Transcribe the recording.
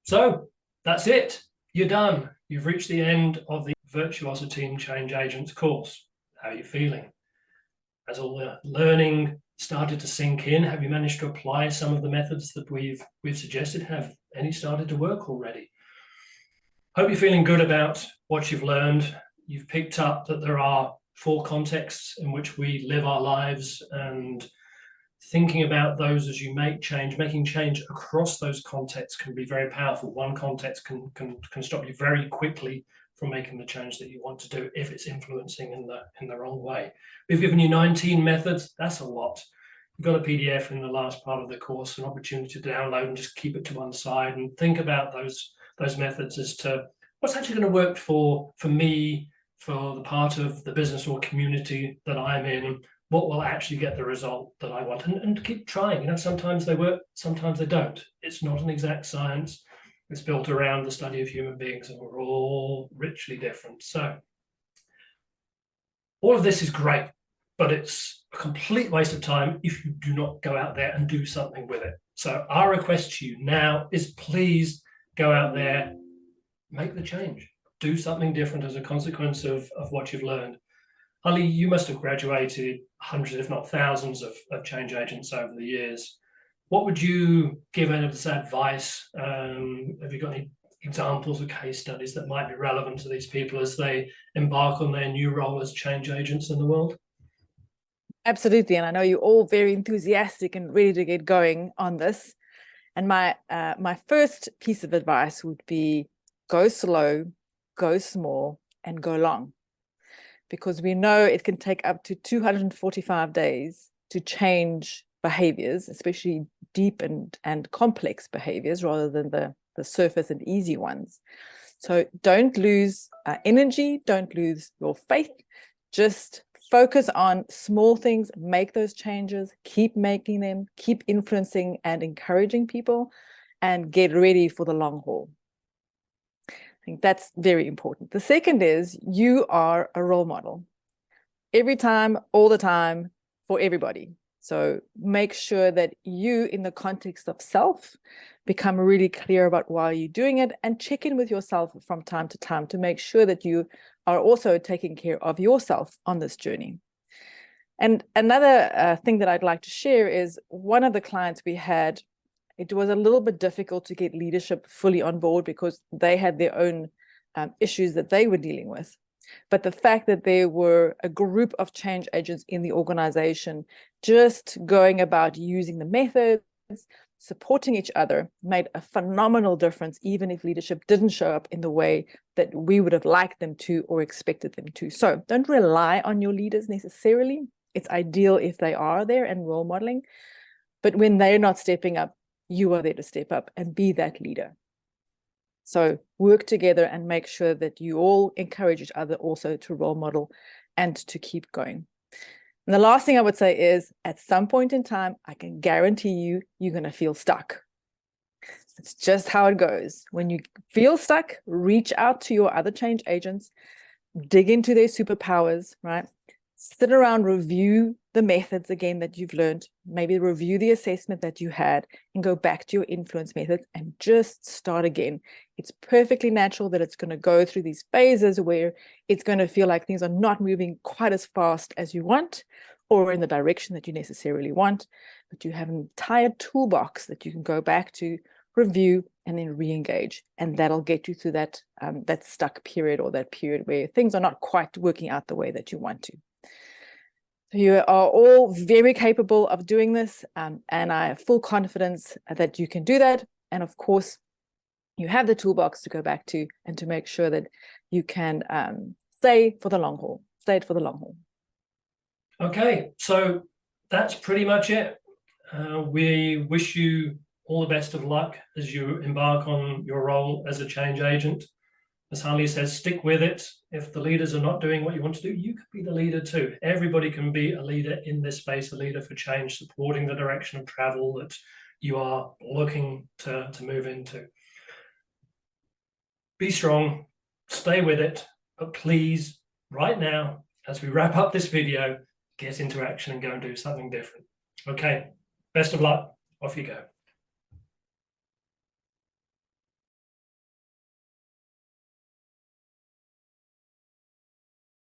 So that's it. You're done. You've reached the end of the Virtuositeam Change Agent course. How are you feeling? Has all the learning started to sink in? Have you managed to apply some of the methods that we've suggested? Have any started to work already? Hope you're feeling good about what you've learned. You've picked up that there are 4 contexts in which we live our lives, and thinking about those as you make change, making change across those contexts can be very powerful. One context can stop you very quickly from making the change that you want to do if it's influencing in the wrong way. We've given you 19 methods. That's a lot. You've got a PDF in the last part of the course, an opportunity to download and just keep it to one side and think about those methods as to what's actually going to work for me, for the part of the business or community that I'm in, what will actually get the result that I want, and keep trying. You know, sometimes they work, sometimes they don't. It's not an exact science. It's built around the study of human beings, and we're all richly different. So all of this is great, but it's a complete waste of time if you do not go out there and do something with it. So our request to you now is, please go out there, make the change, do something different as a consequence of what you've learned. Hanlie, you must have graduated hundreds, if not thousands, of change agents over the years. What would you give as advice? Have you got any examples of case studies that might be relevant to these people as they embark on their new role as change agents in the world? Absolutely, and I know you're all very enthusiastic and ready to get going on this. And my first piece of advice would be, go slow, go small, and go long. Because we know it can take up to 245 days to change behaviors, especially deep and complex behaviors, rather than the surface and easy ones. So don't lose energy, don't lose your faith. Just focus on small things, make those changes, keep making them, keep influencing and encouraging people, and get ready for the long haul. I think that's very important. The second is, you are a role model. Every time, all the time, for everybody. So make sure that you, in the context of self, become really clear about why you're doing it, and check in with yourself from time to time to make sure that you are also taking care of yourself on this journey. And another thing that I'd like to share is, one of the clients we had, it was a little bit difficult to get leadership fully on board because they had their own issues that they were dealing with. But the fact that there were a group of change agents in the organization just going about using the methods, supporting each other, made a phenomenal difference, even if leadership didn't show up in the way that we would have liked them to or expected them to. So don't rely on your leaders necessarily. It's ideal if they are there and role modeling. But when they're not stepping up, you are there to step up and be that leader. So work together and make sure that you all encourage each other also to role model and to keep going. And the last thing I would say is, at some point in time, I can guarantee you, you're going to feel stuck. It's just how it goes. When you feel stuck, reach out to your other change agents, dig into their superpowers, right? Sit around, review the methods again that you've learned, maybe review the assessment that you had, and go back to your influence methods and just start again. It's perfectly natural that it's going to go through these phases where it's going to feel like things are not moving quite as fast as you want, or in the direction that you necessarily want, but you have an entire toolbox that you can go back to, review, and then re-engage, and that'll get you through that stuck period, or that period where things are not quite working out the way that you want to. You are all very capable of doing this, and I have full confidence that you can do that. And of course, you have the toolbox to go back to, and to make sure that you can stay for the long haul. Stay for the long haul. Okay, so that's pretty much it. We wish you all the best of luck as you embark on your role as a change agent. As Hanlie says, stick with it. If the leaders are not doing what you want to do, you could be the leader too. Everybody can be a leader in this space, a leader for change, supporting the direction of travel that you are looking to move into. Be strong, stay with it, but please, right now, as we wrap up this video, get into action and go and do something different. Okay, best of luck. Off you go.